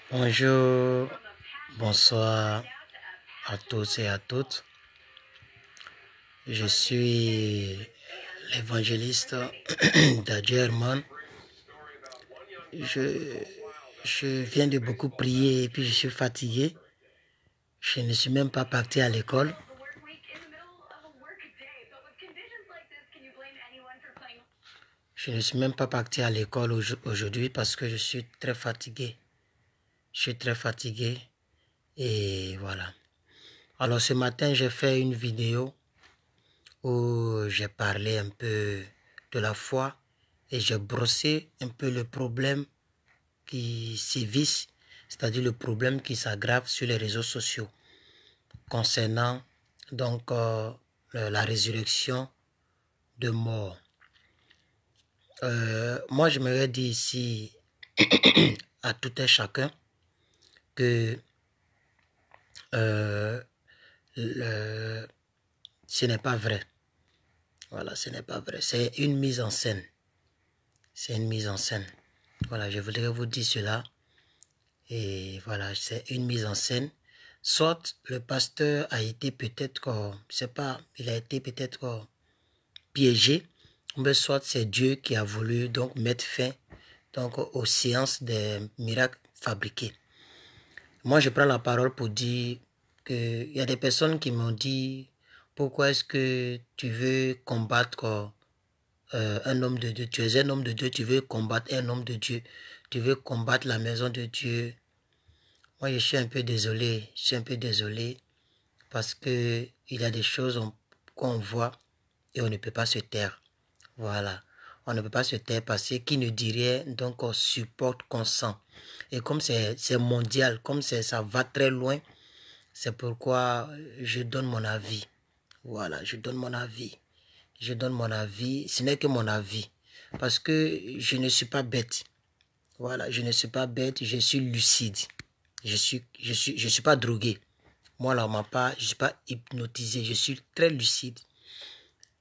Bonjour, bonsoir à tous et à toutes. Je suis l'évangéliste Dadju Herman. Je viens de beaucoup prier et puis je suis fatigué. Je ne suis même pas parti à l'école. Je ne suis même pas parti à l'école aujourd'hui parce que je suis très fatigué. Je suis très fatigué et voilà. Alors ce matin, j'ai fait une vidéo où j'ai parlé un peu de la foi et j'ai brossé un peu le problème qui sévissent, c'est-à-dire le problème qui s'aggrave sur les réseaux sociaux concernant donc la résurrection de mort. Moi, je me dire ici à tout un chacun que ce n'est pas vrai. Voilà, ce n'est pas vrai. C'est une mise en scène. C'est une mise en scène. Voilà, je voudrais vous dire cela. Et voilà, c'est une mise en scène. Soit le pasteur a été peut-être, je sais pas, il a été peut-être piégé, mais soit c'est Dieu qui a voulu donc mettre fin donc aux séances des miracles fabriqués. Moi, je prends la parole pour dire qu'il y a des personnes qui m'ont dit pourquoi est-ce que tu veux combattre un homme de Dieu. Tu es un homme de Dieu, tu veux combattre un homme de Dieu. Tu veux combattre la maison de Dieu. Moi, je suis un peu désolé. Je suis un peu désolé parce que il y a des choses qu'on voit et on ne peut pas se taire. Voilà. On ne peut pas se taire parce que qui ne dit rien, donc on supporte qu'on sent. Et comme c'est mondial, comme ça va très loin, c'est pourquoi je donne mon avis. Voilà, je donne mon avis. Je donne mon avis. Ce n'est que mon avis. Parce que je ne suis pas bête. Voilà, je ne suis pas bête, je suis lucide. Je suis pas drogué. Moi, là, je ne suis pas hypnotisé. Je suis très lucide.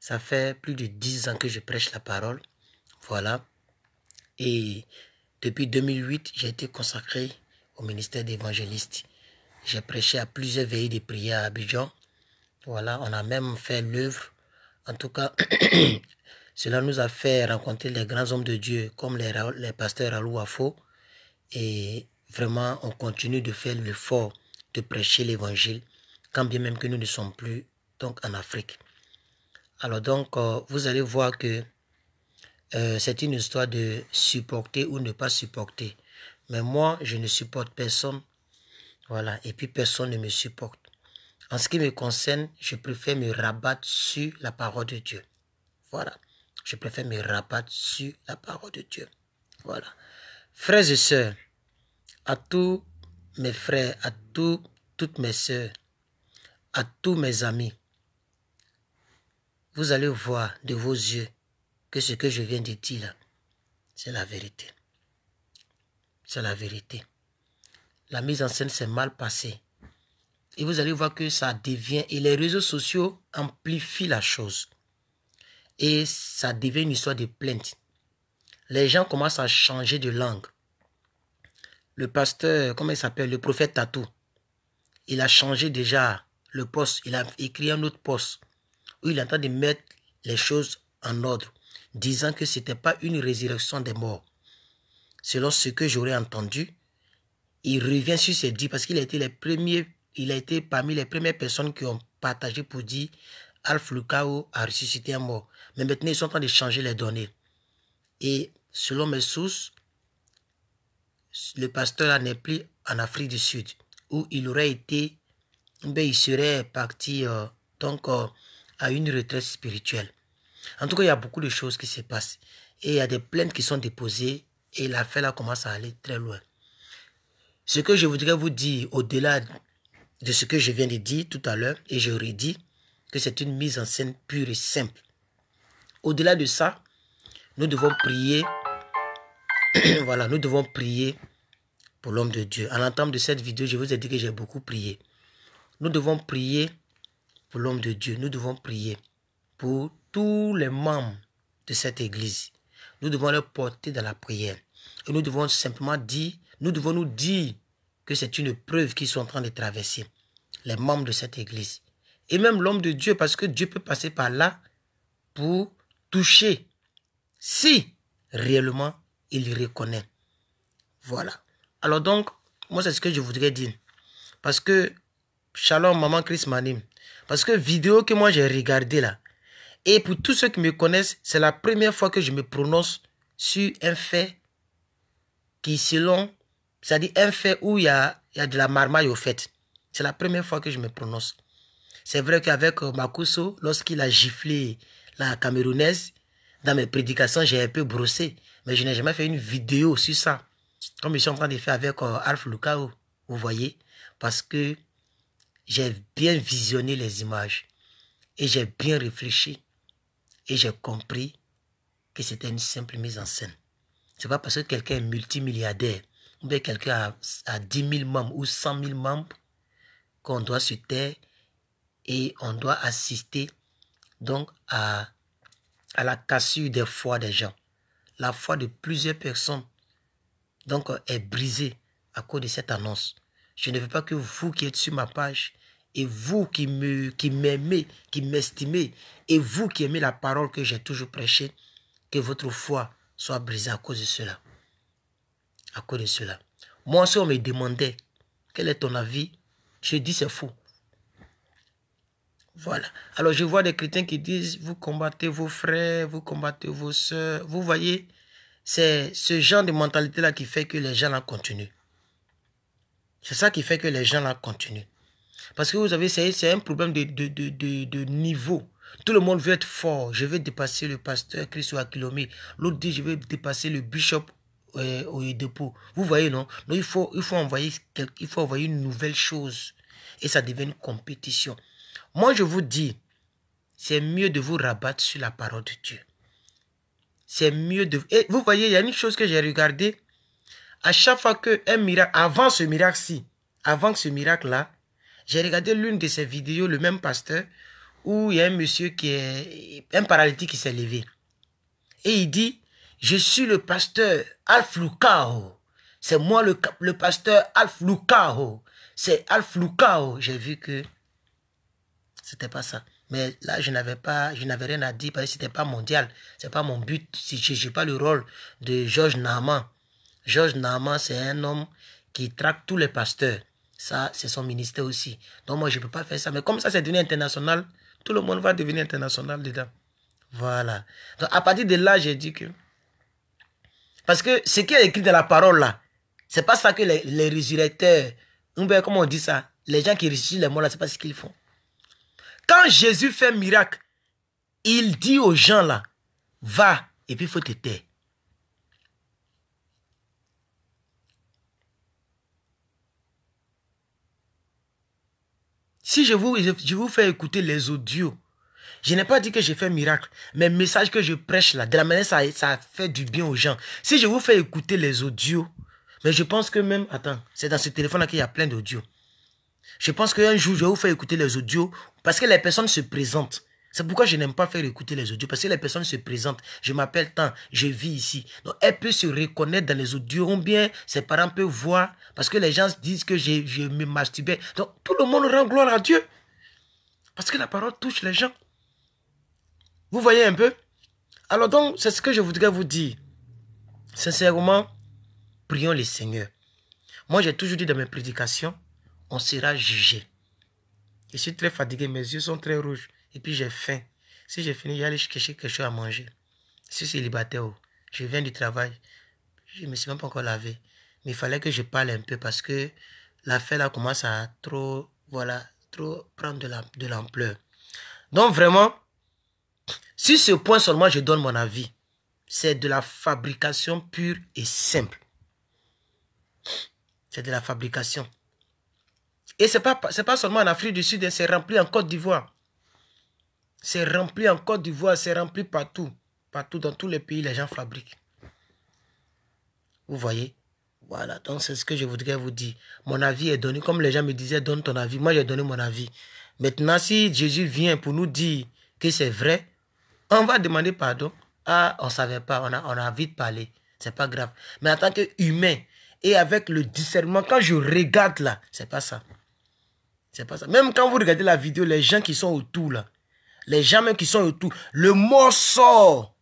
Ça fait plus de 10 ans que je prêche la parole. Voilà. Et depuis 2008, j'ai été consacré au ministère d'évangéliste. J'ai prêché à plusieurs veillées de prière à Abidjan. Voilà, on a même fait l'œuvre. En tout cas, cela nous a fait rencontrer les grands hommes de Dieu comme les pasteurs Alou Afo. Et vraiment, on continue de faire l'effort de prêcher l'évangile, quand bien même que nous ne sommes plus donc en Afrique. Alors donc, vous allez voir que c'est une histoire de supporter ou ne pas supporter. Mais moi, je ne supporte personne. Voilà, et puis personne ne me supporte. En ce qui me concerne, je préfère me rabattre sur la parole de Dieu. Voilà, je préfère me rabattre sur la parole de Dieu. Voilà. Frères et sœurs, à tous mes frères, à toutes mes sœurs, à tous mes amis, vous allez voir de vos yeux que ce que je viens de dire là, c'est la vérité. C'est la vérité. La mise en scène s'est mal passée. Et vous allez voir que ça devient, et les réseaux sociaux amplifient la chose. Et ça devient une histoire de plainte. Les gens commencent à changer de langue. Le pasteur, comment il s'appelle, le prophète Tatou, il a changé déjà le poste, il a écrit un autre poste où il est en train de mettre les choses en ordre, disant que ce n'était pas une résurrection des morts. Selon ce que j'aurais entendu, il revient sur ses dits parce qu'il a été parmi les premières personnes qui ont partagé pour dire Alpha Lucao a ressuscité un mort. Mais maintenant, ils sont en train de changer les données. Et selon mes sources, le pasteur là n'est plus en Afrique du Sud, où il aurait été, il serait parti à une retraite spirituelle. En tout cas, il y a beaucoup de choses qui se passent. Et il y a des plaintes qui sont déposées et l'affaire là commence à aller très loin. Ce que je voudrais vous dire, au-delà de ce que je viens de dire tout à l'heure, et je redis que c'est une mise en scène pure et simple. Au-delà de ça, nous devons prier. Voilà, nous devons prier pour l'homme de Dieu. À l'entame de cette vidéo, je vous ai dit que j'ai beaucoup prié. Nous devons prier pour l'homme de Dieu. Nous devons prier pour tous les membres de cette église. Nous devons les porter dans la prière. Et nous devons simplement dire, nous devons nous dire que c'est une preuve qu'ils sont en train de traverser, les membres de cette église. Et même l'homme de Dieu, parce que Dieu peut passer par là pour toucher, si réellement il reconnaît. Voilà. Alors donc, moi c'est ce que je voudrais dire. Parce que, shalom maman Chris m'anime. Parce que vidéo que moi j'ai regardé là, et pour tous ceux qui me connaissent, c'est la première fois que je me prononce sur un fait qui selon, c'est-à-dire un fait où il y a de la marmaille au fait. C'est la première fois que je me prononce. C'est vrai qu'avec Makuso, lorsqu'il a giflé la Camerounaise, dans mes prédications, j'ai un peu brossé. Mais je n'ai jamais fait une vidéo sur ça. Comme je suis en train de faire avec Alf Lukao, vous voyez. Parce que j'ai bien visionné les images. Et j'ai bien réfléchi. Et j'ai compris que c'était une simple mise en scène. Ce n'est pas parce que quelqu'un est multimilliardaire, ou bien quelqu'un a 10 000 membres ou 100 000 membres, qu'on doit se taire et on doit assister donc à la cassure des foi des gens. La foi de plusieurs personnes donc est brisée à cause de cette annonce. Je ne veux pas que vous qui êtes sur ma page et vous qui m'aimez, qui m'estimez et vous qui aimez la parole que j'ai toujours prêchée, que votre foi soit brisée à cause de cela. À cause de cela. Moi, si on me demandait quel est ton avis, je dis c'est faux. Voilà. Alors, je vois des chrétiens qui disent, vous combattez vos frères, vous combattez vos soeurs. Vous voyez, c'est ce genre de mentalité-là qui fait que les gens là continuent. C'est ça qui fait que les gens là continuent. Parce que vous savez, c'est un problème de niveau. Tout le monde veut être fort. Je veux dépasser le pasteur Christo Akilomé. L'autre dit, je veux dépasser le bishop au dépôt. Vous voyez, non? Donc, il faut envoyer une nouvelle chose. Et ça devient une compétition. Moi, je vous dis, c'est mieux de vous rabattre sur la parole de Dieu. C'est mieux de... Et vous voyez, il y a une chose que j'ai regardée. À chaque fois qu'un miracle, avant ce miracle-là, j'ai regardé l'une de ces vidéos, le même pasteur, où il y a un monsieur un paralytique qui s'est levé. Et il dit, je suis le pasteur Alf Lukao. C'est moi le pasteur Alf Lukao. C'est Alf Lukao. J'ai vu que c'était pas ça. Mais là, je n'avais rien à dire parce que c'était pas mondial. C'est pas mon but. Je n'ai pas le rôle de Georges Naaman. Georges Naaman, c'est un homme qui traque tous les pasteurs. Ça, c'est son ministère aussi. Donc moi, je ne peux pas faire ça. Mais comme ça, c'est devenu international, tout le monde va devenir international dedans. Voilà. Donc à partir de là, j'ai dit que... Parce que ce qui est écrit dans la parole là, c'est pas ça que les résurrecteurs, ou bien comment on dit ça, les gens qui ressuscitent les morts là, c'est pas ce qu'ils font. Quand Jésus fait un miracle, il dit aux gens là, va, et puis il faut te taire. Si je vous fais écouter les audios, je n'ai pas dit que j'ai fait un miracle, mais le message que je prêche là, de la manière ça fait du bien aux gens. Si je vous fais écouter les audios, mais je pense que même, attends, c'est dans ce téléphone là qu'il y a plein d'audios. Je pense qu'un jour, je vais vous faire écouter les audios parce que les personnes se présentent. C'est pourquoi je n'aime pas faire écouter les audios. Parce que les personnes se présentent. Je m'appelle tant, je vis ici. Donc, elle peut se reconnaître dans les audios. Ou bien, ses parents peuvent voir. Parce que les gens disent que je me masturbais. Donc, tout le monde rend gloire à Dieu. Parce que la parole touche les gens. Vous voyez un peu? Alors donc, c'est ce que je voudrais vous dire. Sincèrement, prions le Seigneur. Moi, j'ai toujours dit dans mes prédications, on sera jugé. Je suis très fatigué, mes yeux sont très rouges. Et puis j'ai faim. Si j'ai fini, j'allais chercher quelque chose à manger. Je suis célibataire. Je viens du travail. Je ne me suis même pas encore lavé. Mais il fallait que je parle un peu parce que l'affaire là commence à trop prendre de l'ampleur. Donc vraiment, sur ce point seulement, je donne mon avis. C'est de la fabrication pure et simple. C'est de la fabrication. Et ce n'est pas seulement en Afrique du Sud, c'est rempli en Côte d'Ivoire. C'est rempli en Côte d'Ivoire, c'est rempli partout. Partout dans tous les pays, les gens fabriquent. Vous voyez? Voilà, donc c'est ce que je voudrais vous dire. Mon avis est donné. Comme les gens me disaient, donne ton avis. Moi, j'ai donné mon avis. Maintenant, si Jésus vient pour nous dire que c'est vrai, on va demander pardon. Ah, on ne savait pas, on a vite parlé. C'est pas grave. Mais en tant qu'humain, et avec le discernement. Quand je regarde là, c'est pas ça. C'est pas ça. Même quand vous regardez la vidéo, les gens qui sont autour là, les gens même qui sont autour, le mot sort.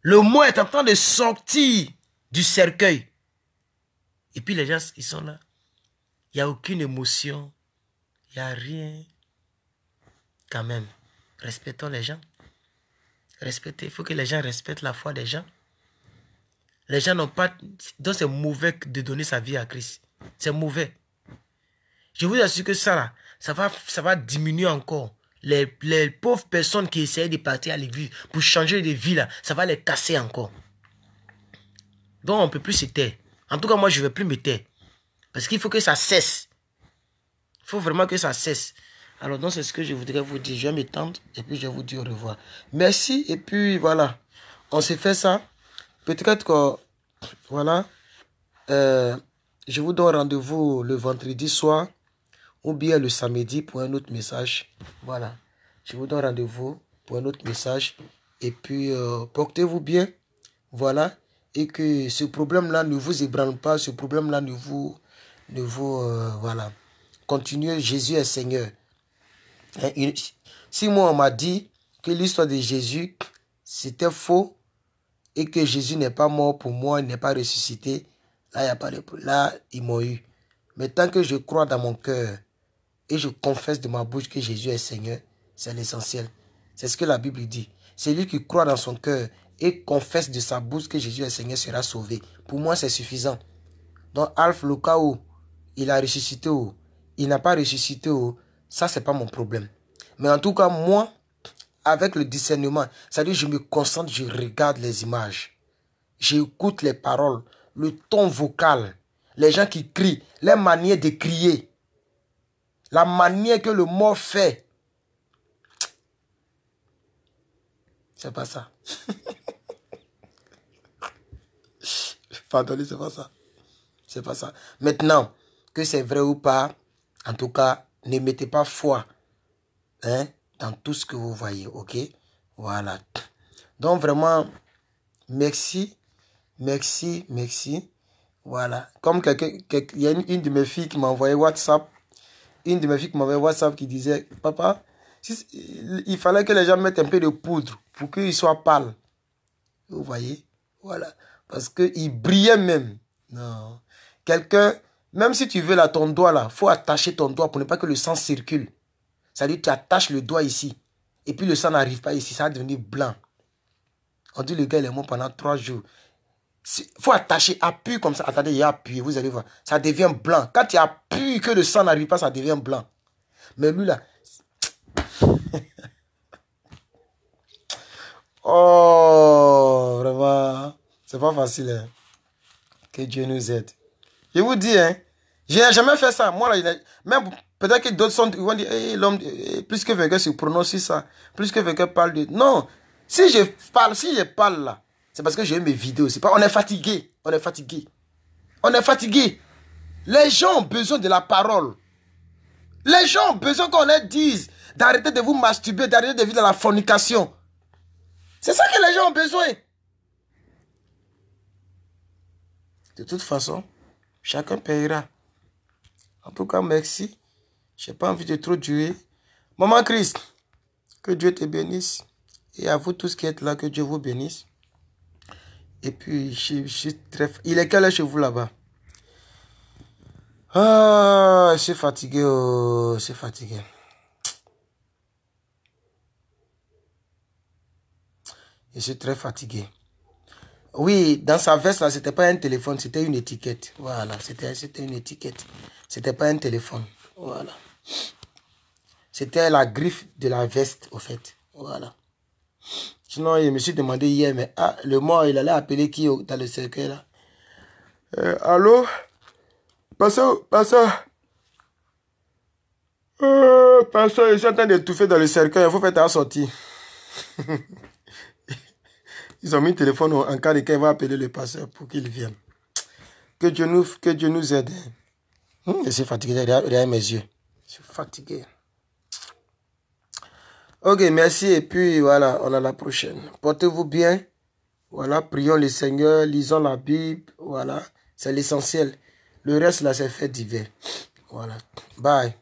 Le mot est en train de sortir du cercueil. Et puis les gens qui sont là, il n'y a aucune émotion, il n'y a rien. Quand même, respectons les gens. Respectez, il faut que les gens respectent la foi des gens. Les gens n'ont pas... Donc c'est mauvais de donner sa vie à Christ. C'est mauvais. Je vous assure que ça là, ça va diminuer encore. Les pauvres personnes qui essaient de partir à l'église pour changer de vie là, ça va les casser encore. Donc on ne peut plus se taire. En tout cas, moi je ne vais plus me taire. Parce qu'il faut que ça cesse. Il faut vraiment que ça cesse. Alors donc c'est ce que je voudrais vous dire. Je vais m'étendre et puis je vais vous dire au revoir. Merci et puis voilà. On s'est fait ça. Peut-être que voilà. Je vous donne rendez-vous le vendredi soir ou bien le samedi pour un autre message. Voilà. Je vous donne rendez-vous pour un autre message. Et puis portez-vous bien. Voilà. Et que ce problème-là ne vous ébranle pas. Ce problème-là ne vous voilà. Continuez. Jésus est Seigneur. Si moi on m'a dit que l'histoire de Jésus c'était faux et que Jésus n'est pas mort pour moi, il n'est pas ressuscité, là il n'y a pas de problème. Là ils m'ont eu. Mais tant que je crois dans mon cœur et je confesse de ma bouche que Jésus est Seigneur, c'est l'essentiel. C'est ce que la Bible dit. Celui qui croit dans son cœur et confesse de sa bouche que Jésus est Seigneur sera sauvé. Pour moi c'est suffisant. Donc Alpha, le cas où il a ressuscité, où il n'a pas ressuscité, où ça, c'est pas mon problème. Mais en tout cas, moi, avec le discernement, c'est-à-dire je me concentre, je regarde les images. J'écoute les paroles, le ton vocal, les gens qui crient, les manières de crier, la manière que le mort fait. C'est pas ça. Pardonnez, c'est pas ça. C'est pas ça. Maintenant, que c'est vrai ou pas, en tout cas, ne mettez pas foi dans tout ce que vous voyez, ok? Voilà. Donc vraiment, merci, merci, merci. Voilà. Comme il y a une de mes filles qui m'a envoyé WhatsApp. Une de mes filles qui m'a envoyé WhatsApp qui disait, papa, il fallait que les gens mettent un peu de poudre pour qu'ils soient pâles. Vous voyez? Voilà. Parce qu'il brillait même. Non. Quelqu'un, même si tu veux là, ton doigt là, il faut attacher ton doigt pour ne pas que le sang circule. C'est-à-dire tu attaches le doigt ici. Et puis le sang n'arrive pas ici. Ça va devenir blanc. On dit le gars il est mort pendant 3 jours. Il faut attacher, appuie comme ça. Attendez, il y a appuyé, vous allez voir. Ça devient blanc. Quand tu appuies que le sang n'arrive pas, ça devient blanc. Mais lui là... Oh, vraiment. C'est pas facile. Hein. Que Dieu nous aide. Je vous dis, hein. Je n'ai jamais fait ça. Moi, là, même peut-être que d'autres sont, ils vont dire, hey, l'homme, plus que quelqu'un se prononce ça, plus que quelqu'un parle de... Non, si je parle là, c'est parce que j'ai mes vidéos. C'est pas, on est fatigué, on est fatigué. On est fatigué. Les gens ont besoin de la parole. Les gens ont besoin qu'on leur dise d'arrêter de vous masturber, d'arrêter de vivre dans la fornication. C'est ça que les gens ont besoin. De toute façon, chacun paiera. En tout cas, merci. Je n'ai pas envie de trop durer. Maman Christ, que Dieu te bénisse. Et à vous tous qui êtes là, que Dieu vous bénisse. Et puis, je suis très... Il est quelle heure chez vous là-bas? Ah, je suis fatigué. Oh, je suis fatigué. Je suis très fatigué. Oui, dans sa veste, là, c'était pas un téléphone, c'était une étiquette. Voilà, c'était une étiquette. C'était pas un téléphone. Voilà. C'était la griffe de la veste, au fait. Voilà. Sinon, je me suis demandé hier, mais le mort, il allait appeler qui dans le cercueil, là? Allô? Pasteur, pasteur, je suis en train d'étouffer dans le cercueil, il faut faire ta sortie. Ils ont mis le téléphone en cas de cas, ils vont appeler le pasteur pour qu'il vienne. Que Dieu nous aide. Je suis fatigué derrière mes yeux. Je suis fatigué. Ok, merci. Et puis voilà, on a la prochaine. Portez-vous bien. Voilà, prions le Seigneur, lisons la Bible. Voilà, c'est l'essentiel. Le reste, là, c'est fait divers. Voilà. Bye.